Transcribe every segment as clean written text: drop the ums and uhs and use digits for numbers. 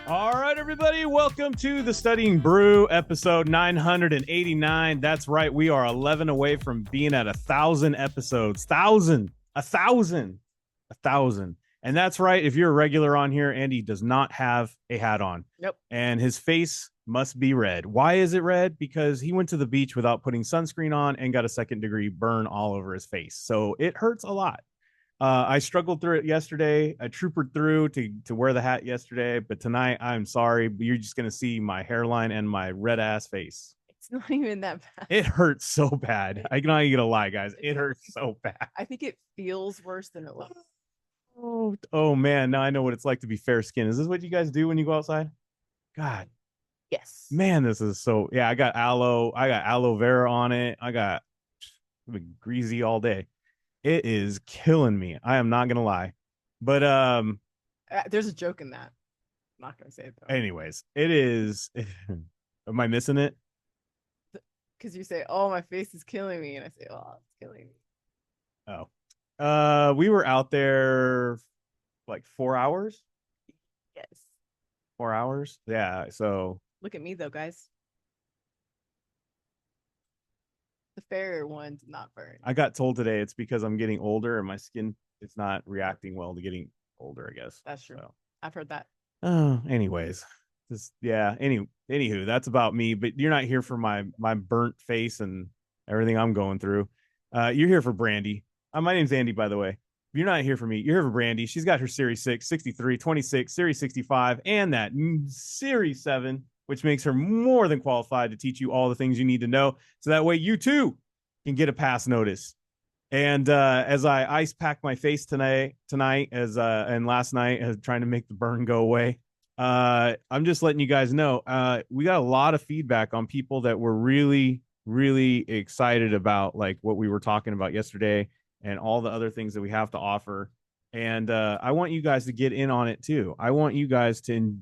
All right, everybody, welcome to the Studying Brew episode 989. That's right, we are 11 away from being at 1,000 episodes. A thousand. And that's right, if you're a regular on here, Andy does not have a hat on. Nope. And his face must be red. Why is it red? Because he went to the beach without putting sunscreen on and got a second-degree burn all over his face. So it hurts a lot. I struggled through it yesterday. I troopered through to wear the hat yesterday, but tonight I'm sorry, but you're just gonna see my hairline and my red ass face. It's not even that bad. It hurts so bad. I'm not even gonna lie, guys. It hurts so bad. I think it feels worse than it looks. Oh man, now I know what it's like to be fair skinned. Is this what you guys do when you go outside? God, Yes. man, this is so. Yeah, I got aloe vera on it. I got greasy all day. It is killing me. I am not gonna lie. But There's a joke in that. I'm not gonna say it though. anyways, it is. Am I missing it? Because you say, "Oh, my face is killing me," and I say, "Oh, it's killing me." Oh. We were out there like 4 hours. Yes. 4 hours. Yeah. So Look at me though, guys. The fair one did not burn. I got told today it's because I'm getting older and my skin is not reacting well to getting older, I guess. That's true. So, I've heard that. anyways. Just yeah, anywho, that's about me, but you're not here for my burnt face and everything I'm going through. You're here for Brandy. My name's Andy, by the way. You're not here for me. You're here for Brandy. She's got her Series 6, 63, 26, Series 65, and that Series 7, which makes her more than qualified to teach you all the things you need to know. So that way you too can get a pass notice. And as I ice pack my face tonight, and last night, trying to make the burn go away, I'm just letting you guys know we got a lot of feedback on people that were really, really excited about like what we were talking about yesterday and all the other things that we have to offer. And I want you guys to get in on it too. I want you guys to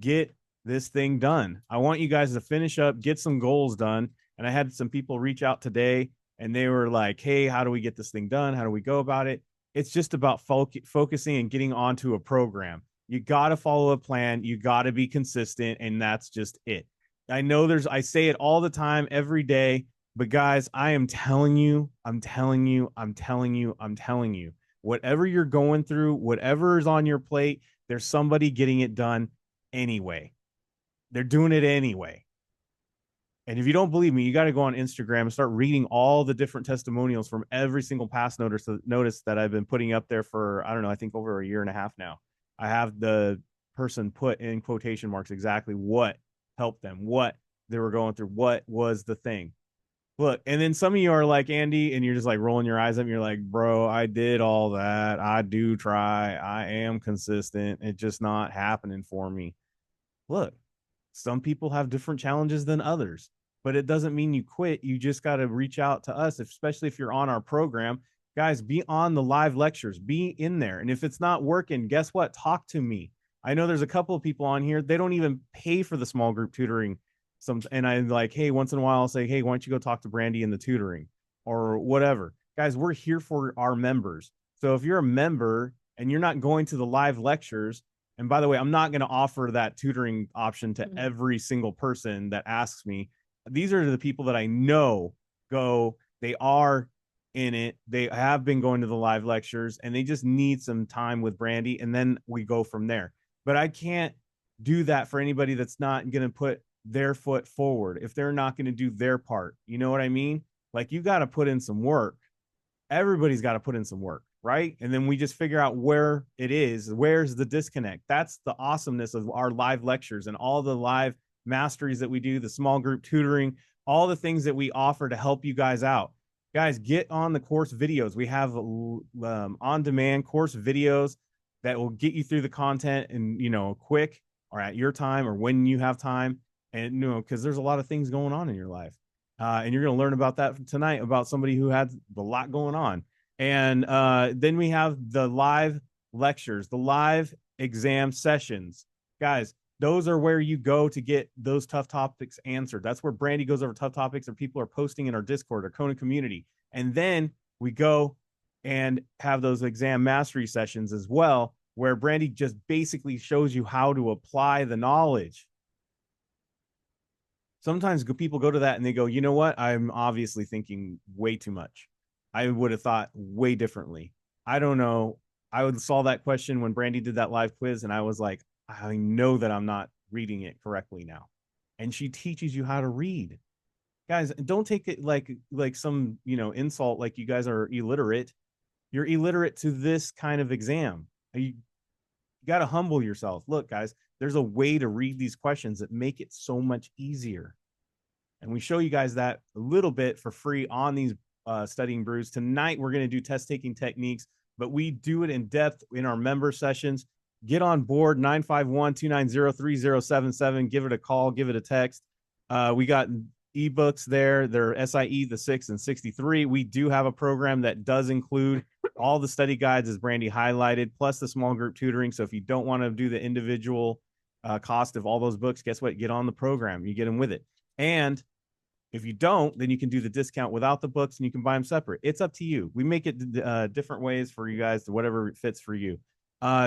get this thing done. I want you guys to finish up, get some goals done. And I had some people reach out today and they were like, hey, how do we get this thing done? How do we go about it? It's just about focusing and getting onto a program. You got to follow a plan. You got to be consistent. And that's just it. I know I say it all the time, every day, but guys, I am telling you, whatever you're going through, whatever is on your plate, there's somebody getting it done anyway. They're doing it anyway. And if you don't believe me, you got to go on Instagram and start reading all the different testimonials from every single pass notice that I've been putting up there for, I don't know, I think over a year and a half now. I have the person put in quotation marks exactly what helped them, what they were going through, what was the thing. Look, and then some of you are like Andy, and you're just like rolling your eyes at me. You're like, bro, I did all that. I do try. I am consistent. It's just not happening for me. Look, some people have different challenges than others, but it doesn't mean you quit. You just got to reach out to us, especially if you're on our program. Guys, be on the live lectures, be in there. And if it's not working, guess what? Talk to me. I know there's a couple of people on here, they don't even pay for the small group tutoring. And I'm like, hey, once in a while, I'll say, hey, why don't you go talk to Brandy in the tutoring or whatever. Guys, we're here for our members. So if you're a member and you're not going to the live lectures, and by the way, I'm not going to offer that tutoring option to every single person that asks me. These are the people that I know they are in it. They have been going to the live lectures and they just need some time with Brandy. And then we go from there. But I can't do that for anybody that's not going to put their foot forward if they're not going to do their part. You know what I mean? Like you got to put in some work. Everybody's got to put in some work, right? And then we just figure out where it is. Where's the disconnect? That's the awesomeness of our live lectures and all the live masteries that we do, the small group tutoring, all the things that we offer to help you guys out. Guys, get on the course videos. We have on-demand course videos that will get you through the content and, quick or at your time or when you have time. And, because there's a lot of things going on in your life. And you're going to learn about that tonight, about somebody who had a lot going on. And then we have the live lectures, the live exam sessions. Guys, those are where you go to get those tough topics answered. That's where Brandy goes over tough topics or people are posting in our Discord or Kona community. And then we go and have those exam mastery sessions as well, where Brandy just basically shows you how to apply the knowledge. Sometimes people go to that and they go, you know what? I'm obviously thinking way too much. I would have thought way differently. I don't know. I saw that question when Brandy did that live quiz, and I was like, I know that I'm not reading it correctly now. And she teaches you how to read. Guys, don't take it like some, insult, like you guys are illiterate. You're illiterate to this kind of exam. You got to humble yourself. Look, guys, there's a way to read these questions that make it so much easier. And we show you guys that a little bit for free on these Studying Brews. Tonight, we're going to do test taking techniques, but we do it in depth in our member sessions. Get on board 951-290-3077. Give it a call, give it a text. We got ebooks there. They're SIE, the 6 and 63. We do have a program that does include all the study guides, as Brandy highlighted, plus the small group tutoring. So if you don't want to do the individual cost of all those books, guess what? Get on the program. You get them with it. And if you don't, then you can do the discount without the books and you can buy them separate. It's up to you. We make it different ways for you guys to whatever fits for you.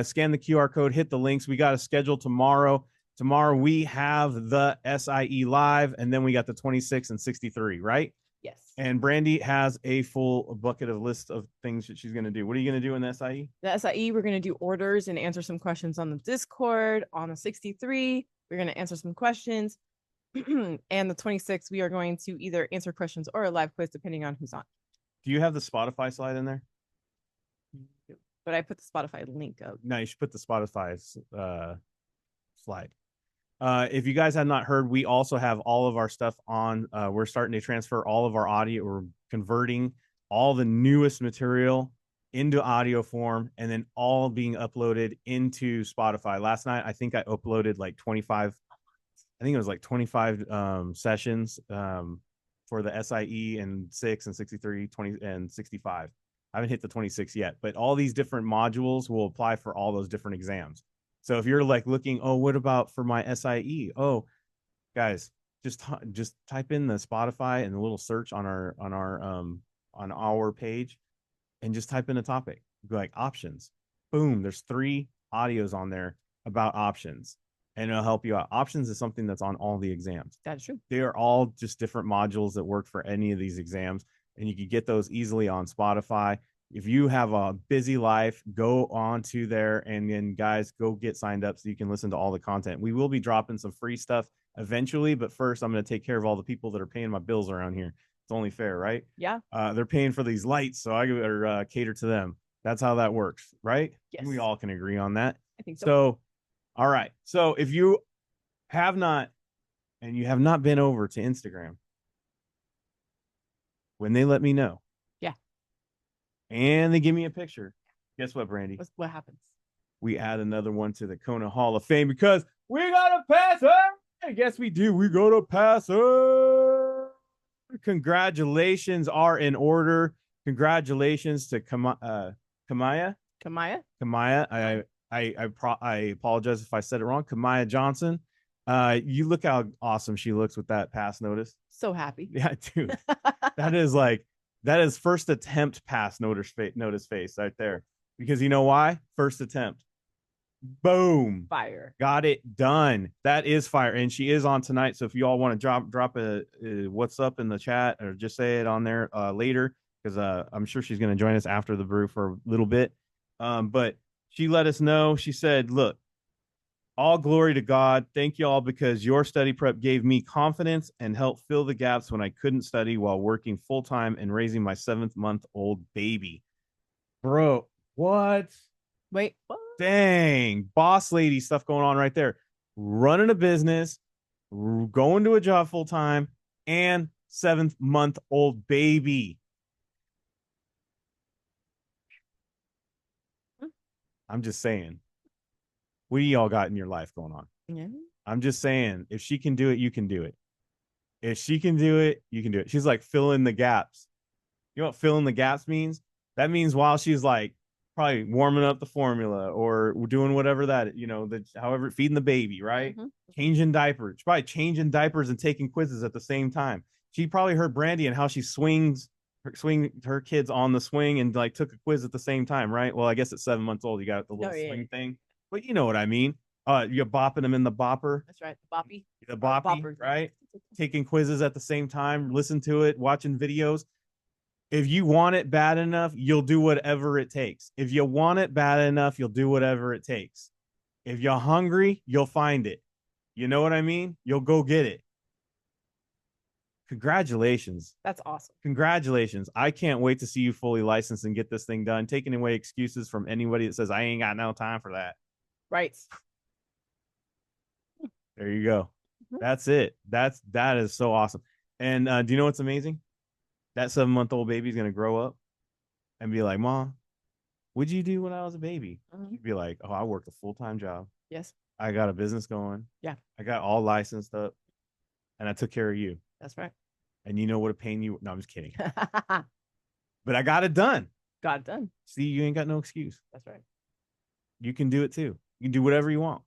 Scan the QR code, hit the links. We got a schedule tomorrow. Tomorrow we have the SIE live, and then we got the 26 and 63, right? Yes. And Brandy has a full bucket of list of things that she's going to do. What are you going to do in the SIE? The SIE, we're going to do orders and answer some questions on the Discord. On the 63, we're going to answer some questions. And the 26, we are going to either answer questions or a live quiz, depending on who's on. Do you have the Spotify slide in there? But I put the Spotify link up. No, you should put the Spotify slide. If you guys have not heard, we also have all of our stuff on. We're starting to transfer all of our audio. We're converting all the newest material into audio form, and then all being uploaded into Spotify. Last night, I think I uploaded like 25. I think it was like 25 sessions for the SIE and 6 and 63, 20 and 65. I haven't hit the 26 yet, but all these different modules will apply for all those different exams. So if you're like looking, oh, what about for my SIE? Oh, guys, just type in the Spotify and the little search on our page, and just type in a topic. Go like options. Boom, there's 3 audios on there about options, and it'll help you out. Options is something that's on all the exams. That's true. They are all just different modules that work for any of these exams, and you can get those easily on Spotify. If you have a busy life, go on to there, and then guys, go get signed up so you can listen to all the content. We will be dropping some free stuff eventually, but first I'm going to take care of all the people that are paying my bills around here. It's only fair, right? Yeah. They're paying for these lights, so I better cater to them. That's how that works, right? Yes. We all can agree on that. I think So, all right. So if you have not, and you have not been over to Instagram, when they let me know, yeah, and they give me a picture, guess what, Brandy? What happens? We add another one to the Kona Hall of Fame because we got to pass her. I guess we do. We got to pass her. Congratulations are in order. Congratulations to Kamaya. Kamaya. I apologize if I said it wrong. Kamaya Johnson. You look how awesome she looks with that pass notice. So happy. Yeah, dude. that is first attempt pass notice face right there. Because you know why? First attempt. Boom. Fire. Got it done. That is fire. And she is on tonight. So if you all want to drop a what's up in the chat, or just say it on there later, because I'm sure she's going to join us after the brew for a little bit. But she let us know. She said, look, all glory to God. Thank you all, because your study prep gave me confidence and helped fill the gaps when I couldn't study while working full time and raising my 7-month-old baby. Bro, what? Wait, what? Dang, boss lady stuff going on right there. Running a business, going to a job full time, and 7-month-old baby. I'm just saying. What do y'all got in your life going on? Yeah. I'm just saying, if she can do it, you can do it. If she can do it, you can do it. She's like, fill in the gaps. You know what fill in the gaps means? That means while she's like probably warming up the formula or doing whatever that, however, feeding the baby, right? Mm-hmm. Changing diapers. She's probably changing diapers and taking quizzes at the same time. She probably heard Brandy and how she swings her kids on the swing and like took a quiz at the same time, right? Well, I guess at 7 months old, you got the No, little yeah, swing yeah. thing, but you know what I mean. You're bopping them in the bopper, That's right. The boppy. the Or boppy, bopper. right? Taking quizzes at the same time, listen to it, watching videos. If you want it bad enough, you'll do whatever it takes. If you want it bad enough, you'll do whatever it takes. If you're hungry, you'll find it. You know what I mean? You'll go get it. Congratulations. That's awesome. Congratulations. I can't wait to see you fully licensed and get this thing done, taking away excuses from anybody that says, I ain't got no time for that. Right. There you go. Mhm. That's it. That is so awesome. And do you know what's amazing? That 7-month-old baby is going to grow up and be like, Mom, what'd you do when I was a baby? You'd be like, oh, I worked a full-time job. Yes. I got a business going. Yeah. I got all licensed up and I took care of you. That's right. And you know what a pain you, no, I'm just kidding. But I got it done. Got it done. See, you ain't got no excuse. That's right. You can do it too. You can do whatever you want.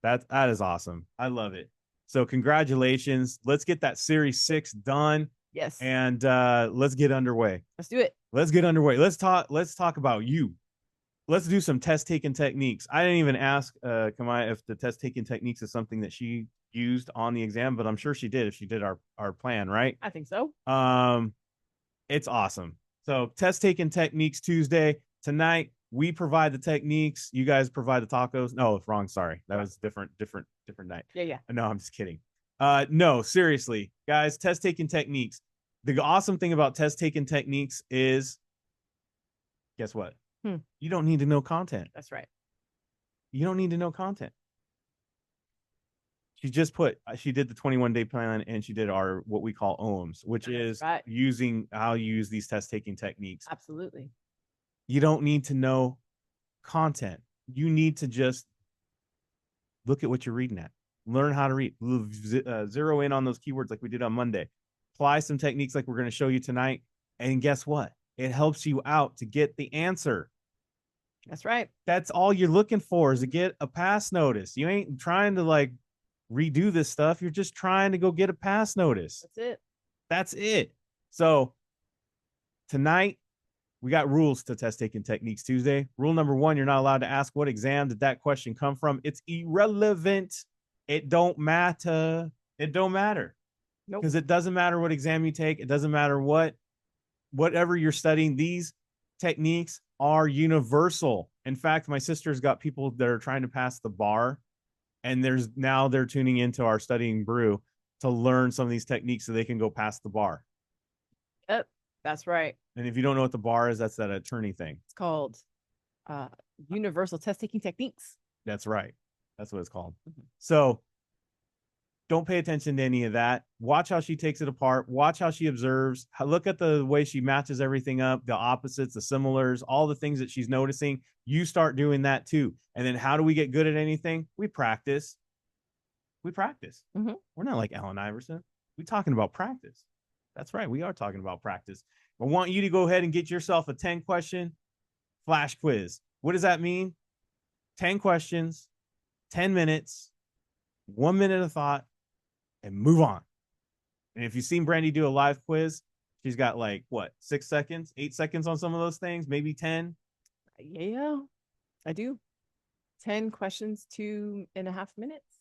That is awesome. I love it. So congratulations. Let's get that Series 6 done. Yes. And let's get underway. Let's do it. Let's get underway. Let's talk about you. Let's do some test taking techniques. I didn't even ask Kamai if the test taking techniques is something that she used on the exam, but I'm sure she did if she did our plan, right? I think so. It's awesome. So test taking techniques Tuesday. Tonight we provide the techniques. You guys provide the tacos. No, wrong. Sorry. That was different night. Yeah. No, I'm just kidding. No, seriously, guys, test taking techniques. The awesome thing about test taking techniques is, guess what? You don't need to know content. That's right. You don't need to know content. She did the 21-day plan and she did our what we call OMS, which is using how you use these test taking techniques. Absolutely. You don't need to know content. You need to just look at what you're reading at. Learn how to read. Zero in on those keywords like we did on Monday. Apply some techniques like we're going to show you tonight. And guess what? It helps you out to get the answer. That's right. That's all you're looking for is to get a pass notice. You ain't trying to like redo this stuff. You're just trying to go get a pass notice. That's it. That's it. So tonight we got rules to test taking techniques Tuesday. Rule number 1, you're not allowed to ask what exam did that question come from. It's irrelevant. It don't matter. It don't matter. Nope. Because it doesn't matter what exam you take. It doesn't matter whatever you're studying. These techniques are universal. In fact, my sister's got people that are trying to pass the bar, and they're tuning into our Studying Brew to learn some of these techniques so they can go past the bar. Yep, that's right. And if you don't know what the bar is, that's that attorney thing. It's called universal test taking techniques. That's right. That's what it's called. So don't pay attention to any of that. Watch how she takes it apart. Watch how she observes. Look at the way she matches everything up, the opposites, the similars, all the things that she's noticing. You start doing that too. And then how do we get good at anything? We practice. We practice. We're not like Allen Iverson. We're talking about practice. That's right. We are talking about practice. I want you to go ahead and get yourself a 10-question flash quiz. What does that mean? 10 questions, 10 minutes, 1 minute of thought, and move on. And if you've seen Brandy do a live quiz, she's got like what, 6 seconds, 8 seconds on some of those things, maybe 10. Yeah, I do. 10 questions, 2.5 minutes.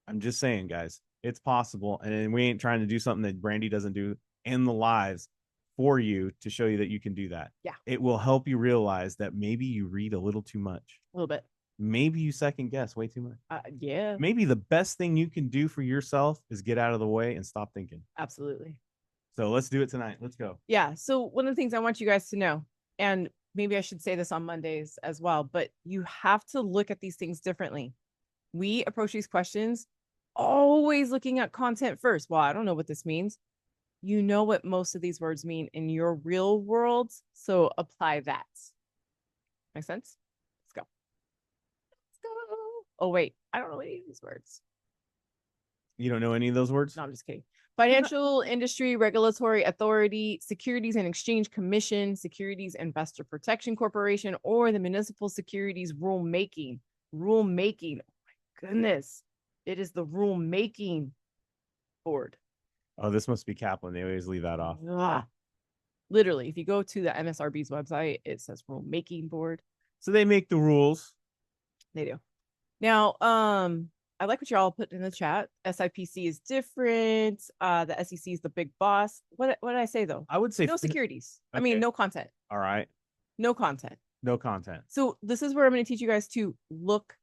I'm just saying, guys, it's possible. And we ain't trying to do something that Brandy doesn't do in the lives for you to show you that you can do that. Yeah. It will help you realize that maybe you read a little too much. A little bit. Maybe you second guess way too much. Yeah. Maybe the best thing you can do for yourself is get out of the way and stop thinking. Absolutely. So let's do it tonight. Let's go. Yeah. So one of the things I want you guys to know, and maybe I should say this on Mondays as well, but you have to look at these things differently. We approach these questions always looking at content first. Well, I don't know what this means. You know what most of these words mean in your real world. So apply that. Make sense? Let's go. Let's go. Oh, wait. I don't know any of these words. You don't know any of those words? No, I'm just kidding. Financial Industry Regulatory Authority, Securities and Exchange Commission, Securities Investor Protection Corporation, or the Municipal Securities Rulemaking. Rulemaking. Oh my goodness. It is the rulemaking board. Oh, this must be Kaplan. They always leave that off. Ugh. Literally, if you go to the MSRB's website, it says rulemaking board. So they make the rules. They do. Now, I like what y'all put in the chat. SIPC is different. The SEC is the big boss. What did I say though? I would say No securities. I Okay. mean, no content. All right. No content. No content. So this is where I'm going to teach you guys to look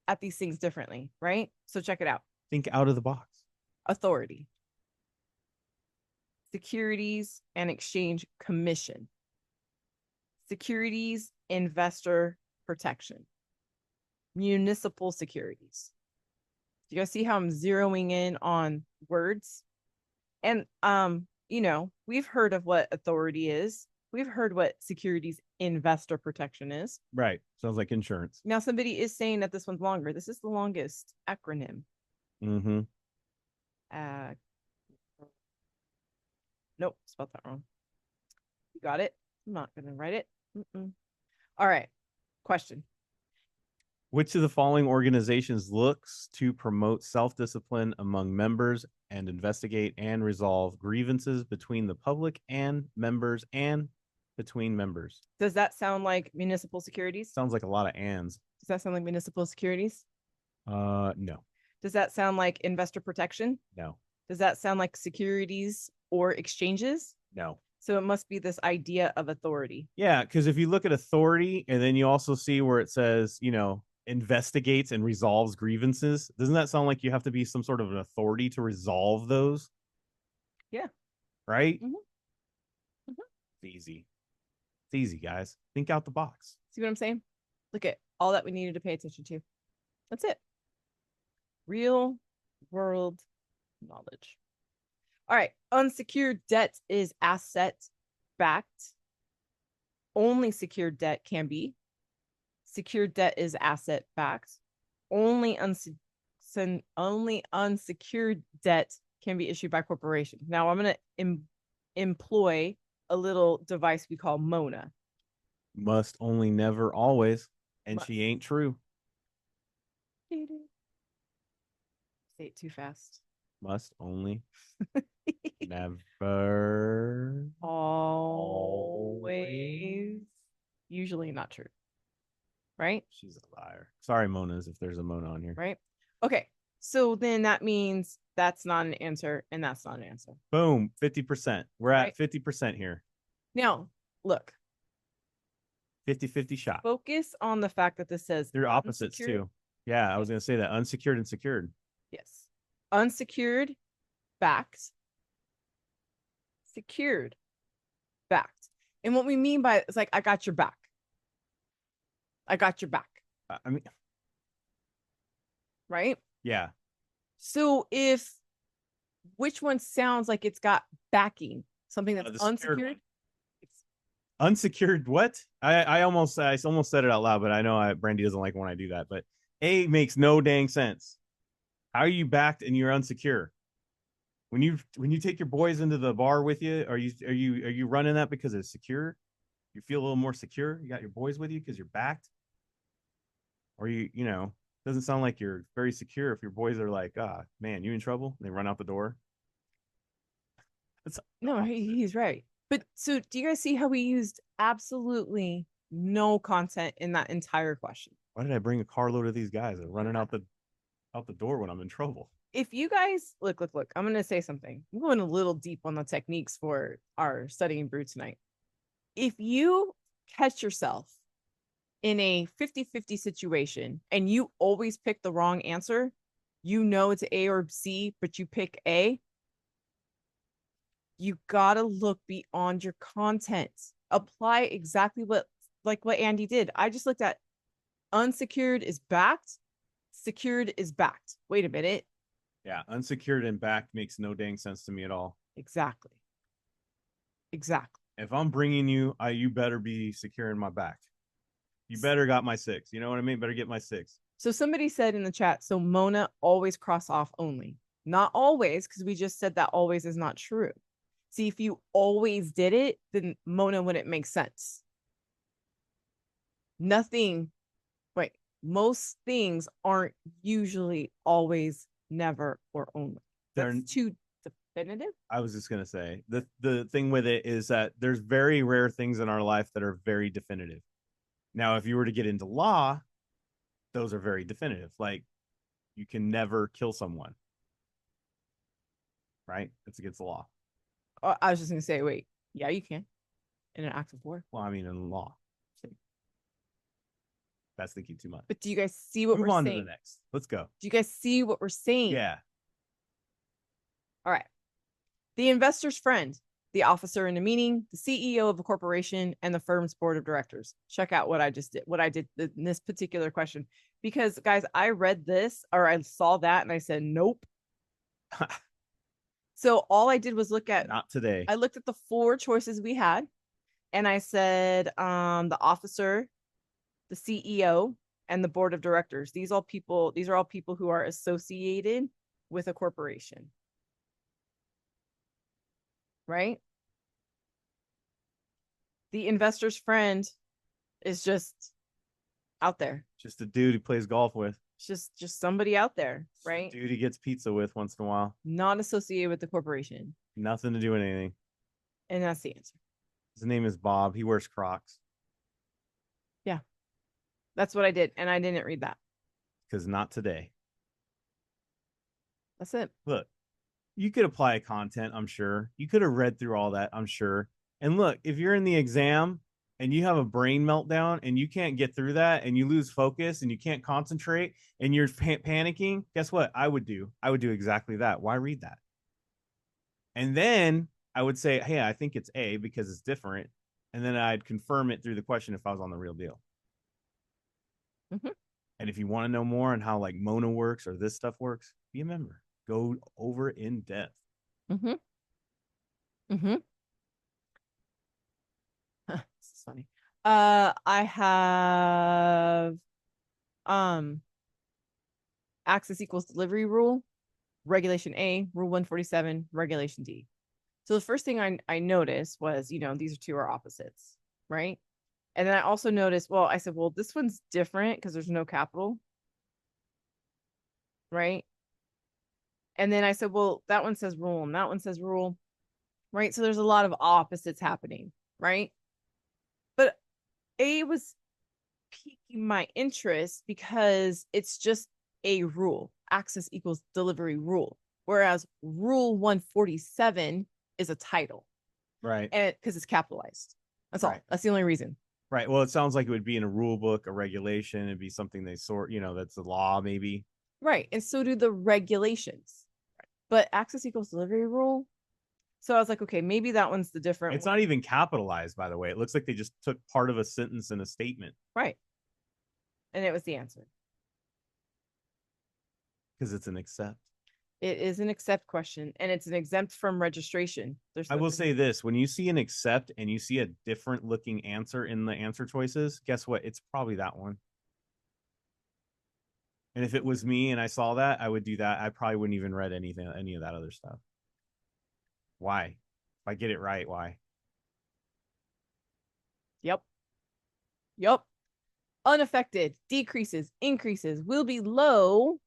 at these things differently, right? So check it out. Think out of the box. Authority. Securities and Exchange Commission. Securities Investor Protection. Municipal securities. Do you guys see how I'm zeroing in on words? And we've heard of what authority is. We've heard what securities investor protection is. Right. Sounds like insurance. Now somebody is saying that this one's longer. This is the longest acronym. Mm-hmm. Nope, spelled that wrong. You got it? I'm not gonna write it. All right. Question. Which of the following organizations looks to promote self-discipline among members and investigate and resolve grievances between the public and members and between members? Does that sound like municipal securities? Sounds like a lot of ands. Does that sound like municipal securities? No. Does that sound like investor protection? No. Does that sound like securities or exchanges? No. So it must be this idea of authority. Yeah, because if you look at authority and then you also see where it says, investigates and resolves grievances, doesn't that sound like you have to be some sort of an authority to resolve those? Yeah. Right? Mm-hmm. Mm-hmm. It's easy. It's easy, guys. Think out the box. See what I'm saying? Look at all that we needed to pay attention to. That's it. Real world knowledge. All right. Unsecured debt is asset backed. Only secured debt can be. Secured debt is asset backed. Only unsecured debt can be issued by corporations. Now I'm going to employ a little device we call Mona. Must, only, never, always. And Must. She ain't true. Say it too fast. Must, only, never, always. Usually not true. Right? She's a liar. Sorry, Monas, if there's a Mona on here. Right? Okay. So then that means that's not an answer and that's not an answer. Boom. 50%. We're at 50% here. Now, look. 50-50 shot. Focus on the fact that this says they're opposites too. Yeah, I was going to say that. Unsecured and secured. Yes. Unsecured, backed. Secured, backed. And what we mean by it's like, I got your back. I got your back. I mean, right? Yeah. So which one sounds like it's got backing? Something that's unsecured? Unsecured what? I almost said it out loud, but I know Brandy doesn't like when I do that. But A makes no dang sense. How are you backed and you're unsecure? When you take your boys into the bar with you, are you running that because it's secure? You feel a little more secure? You got your boys with you because you're backed? Or doesn't sound like you're very secure if your boys are like, man, you in trouble? And they run out the door. No, he's right. But so do you guys see how we used absolutely no content in that entire question? Why did I bring a carload of these guys? They're running out the door when I'm in trouble. If you guys look, I'm going to say something. I'm going a little deep on the techniques for our studying brew tonight. If you catch yourself in a 50-50 situation and you always pick the wrong answer, it's A or C, but you pick A, you gotta look beyond your content. Apply exactly what Andy did. I just looked at unsecured is backed, secured is backed. Wait a minute. Yeah, unsecured and backed makes no dang sense to me at all. Exactly. If I'm bringing you, you better be securing my back. You better got my 6. You know what I mean? Better get my 6. So somebody said in the chat, so Mona always cross off only. Not always, because we just said that always is not true. See, if you always did it, then Mona wouldn't make sense. Most things aren't usually always, never, or only. That's two Definitive? I was just gonna say the thing with it is that there's very rare things in our life that are very definitive. Now, if you were to get into law, those are very definitive. Like you can never kill someone, right? It's against the law. I was just gonna say, wait, yeah, you can in an act of war. Well, I mean, in law, that's thinking too much. But do you guys see what Move we're on to saying? the next. Let's go. Do you guys see what we're saying? Yeah. All right. The investor's friend, the officer in a meeting, the CEO of a corporation, and the firm's board of directors. Check out what I just did, what I did in this particular question. Because, guys, I read this or I saw that and I said, nope. So all I did was Not today. I looked at the 4 choices we had and I said, the officer, the CEO, and the board of directors. These are all people who are associated with a corporation. Right? The investor's friend is just out there. Just a dude he plays golf with. It's just somebody out there, right? Dude he gets pizza with once in a while. Not associated with the corporation. Nothing to do with anything. And that's the answer. His name is Bob. He wears Crocs. Yeah. That's what I did. And I didn't read that. Because not today. That's it. Look, you could apply content, I'm sure. You could have read through all that, I'm sure. And look, if you're in the exam and you have a brain meltdown and you can't get through that and you lose focus and you can't concentrate and you're panicking, guess what I would do? I would do exactly that. Why read that? And then I would say, hey, I think it's A because it's different. And then I'd confirm it through the question if I was on the real deal. Mm-hmm. And if you want to know more on how like Mona works or this stuff works, be a member. Go over in depth. Mm-hmm. Mm-hmm. This is funny. I have access equals delivery rule, regulation A, rule 147, regulation D. So the first thing I noticed was, these two are opposites, right? And then I also noticed, well, I said, well, this one's different because there's no capital, right? And then I said, well, that one says rule and that one says rule, right? So there's a lot of opposites happening, right? But A was piquing my interest because it's just a rule. Access equals delivery rule. Whereas rule 147 is a title. Right. And because it's capitalized. That's all. That's the only reason. Right. Well, it sounds like it would be in a rule book, a regulation. It'd be something they sort, that's the law, maybe. Right. And so do the regulations. But access equals delivery rule. So I was like, okay, maybe that one's the different It's one. not even capitalized, by the way. It looks like they just took part of a sentence in a statement. Right. And it was the answer. Because it's an accept. It is an accept question, and it's an exempt from registration. I will say this: when you see an accept and you see a different looking answer in the answer choices, guess what? It's probably that one. And if it was me and I saw that, I would do that. I probably wouldn't even read any of that other stuff. Why? If I get it right, why? Yep. Unaffected, decreases, increases, will be low,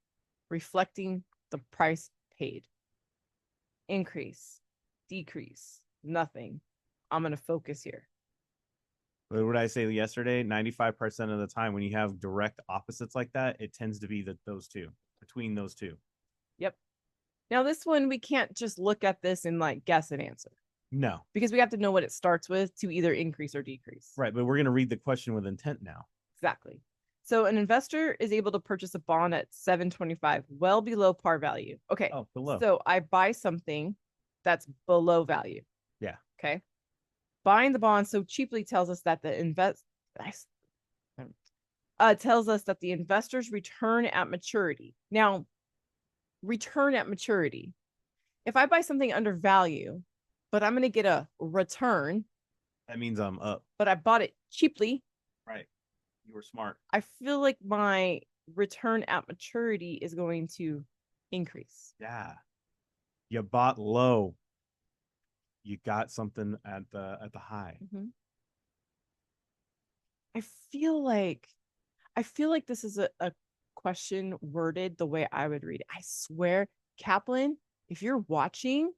reflecting the price paid. Increase, decrease, nothing. I'm going to focus here. What did I say yesterday? 95% of the time when you have direct opposites like that, it tends to be those two, between those two. Yep. Now this one, we can't just look at this and like guess an answer. No. Because we have to know what it starts with to either increase or decrease. Right, but we're going to read the question with intent now. Exactly. So an investor is able to purchase a bond at 725, well below par value. Okay. Oh, below. So I buy something that's below value. Yeah. Okay. Buying the bond so cheaply tells us that the investor's return at maturity. Now, return at maturity. If I buy something under value, but I'm going to get a return, that means I'm up. But I bought it cheaply. Right. You were smart. I feel like my return at maturity is going to increase. Yeah. You bought low. You got something at the high. Mm-hmm. I feel like this is a question worded the way I would read it. I swear, Kaplan, if you're watching,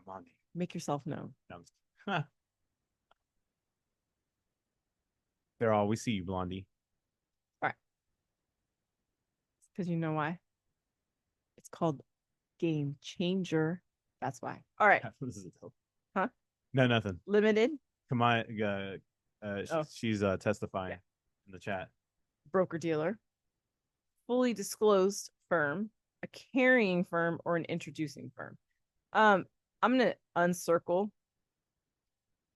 Blondie. Make yourself known. No, they're all, we see you, Blondie. All right. Because you know why? It's called Game Changer. That's why. All right. This is a Huh? No, nothing. Limited. Come on. She's testifying in the chat. Broker dealer. Fully disclosed firm. A carrying firm or an introducing firm. I'm gonna uncircle.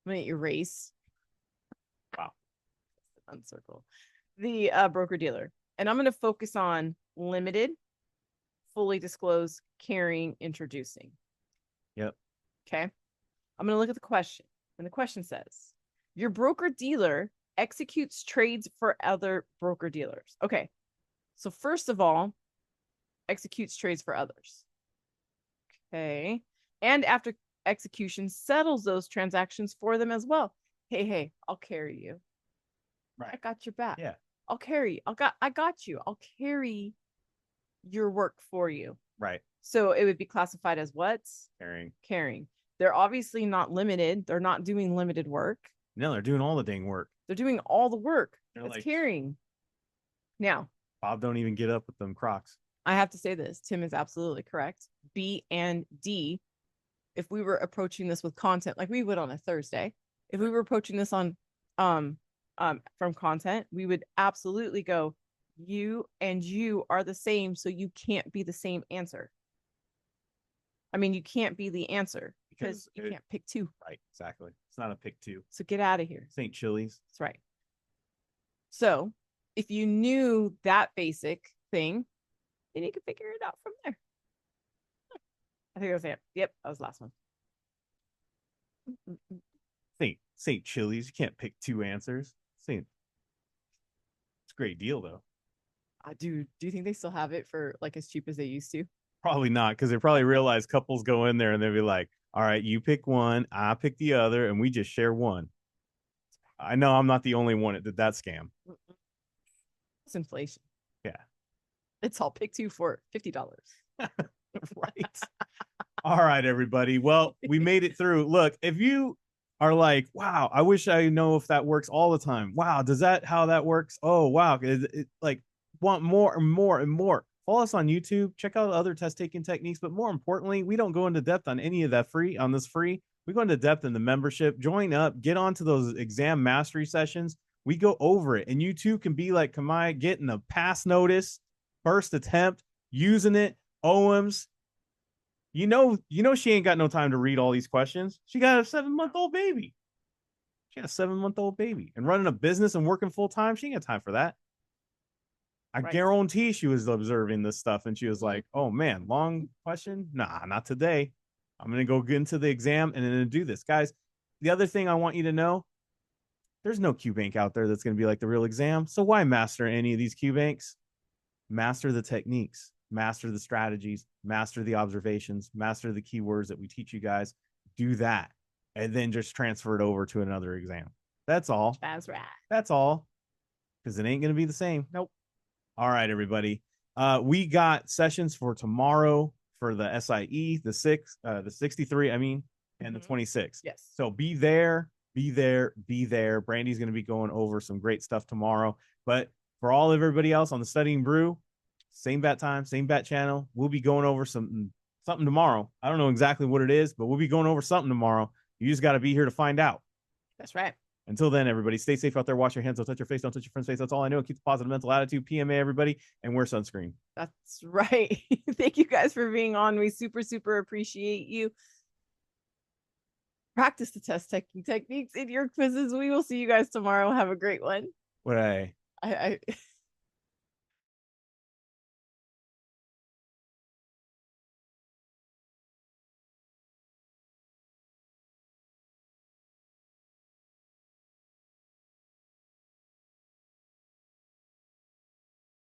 I'm gonna erase. Wow. Uncircle the broker dealer, and I'm gonna focus on limited, fully disclosed, carrying, introducing. Yep. Okay. I'm gonna look at the question, and the question says, "Your broker dealer executes trades for other broker dealers." Okay. So first of all, executes trades for others. Okay. And after execution, settles those transactions for them as well. Hey, I'll carry you. Right. I got your back. Yeah. I'll carry. I got you. I'll carry your work for you. Right. So it would be classified as what? Carrying. They're obviously not limited. They're not doing limited work. No, they're doing all the dang work. They're doing all the work. They're That's like, carrying. Now, Bob don't even get up with them Crocs. I have to say this. Tim is absolutely correct. B and D, if we were approaching this with content like we would on a Thursday, if we were approaching this on from content, we would absolutely go, you and you are the same, so you can't be the same answer. I mean, you can't be the answer because you can't pick two. Right, exactly. It's not a pick two. So get out of here. St. Chili's. That's right. So if you knew that basic thing, then you could figure it out from there. I think that was it. Yep, that was the last one. St. Chili's. You can't pick two answers. It's a great deal though. Do you think they still have it for like as cheap as they used to? Probably not, because they probably realize couples go in there and they'll be like, all right, you pick one, I pick the other, and we just share one. I know I'm not the only one that did that scam. It's inflation. Yeah. It's all pick two for $50. Right. All right, everybody. Well, we made it through. Look, if you are like, wow, I wish I know if that works all the time. Wow, does that how that works? Oh, wow. It like want more and more and more. Follow us on YouTube. Check out other test taking techniques. But more importantly, we don't go into depth on any of that free. We go into depth in the membership. Join up. Get onto those exam mastery sessions. We go over it. And you too can be like Kamai, getting a pass notice, first attempt, using it, OMs. You know, she ain't got no time to read all these questions. She got a 7-month-old baby. And running a business and working full time. She ain't got time for that. I guarantee she was observing this stuff and she was like, oh man, long question? Nah, not today. I'm going to go get into the exam and then do this. Guys, the other thing I want you to know, there's no Q bank out there that's going to be like the real exam. So why master any of these Q banks? Master the techniques, master the strategies, master the observations, master the keywords that we teach you guys. Do that. And then just transfer it over to another exam. That's all. That's right. That's all. Because it ain't going to be the same. Nope. All right, everybody. We got sessions for tomorrow for the SIE, the 63, and the 26. Yes. So be there. Brandy's going to be going over some great stuff tomorrow. But for all of everybody else on the Studying Brew, same bat time, same bat channel. We'll be going over something tomorrow. I don't know exactly what it is, but we'll be going over something tomorrow. You just got to be here to find out. That's right. Until then, everybody, stay safe out there. Wash your hands. Don't touch your face. Don't touch your friend's face. That's all I know. Keep a positive mental attitude. PMA, everybody, and wear sunscreen. That's right. Thank you guys for being on. We super, super appreciate you. Practice the test taking techniques in your quizzes. We will see you guys tomorrow. Have a great one. What I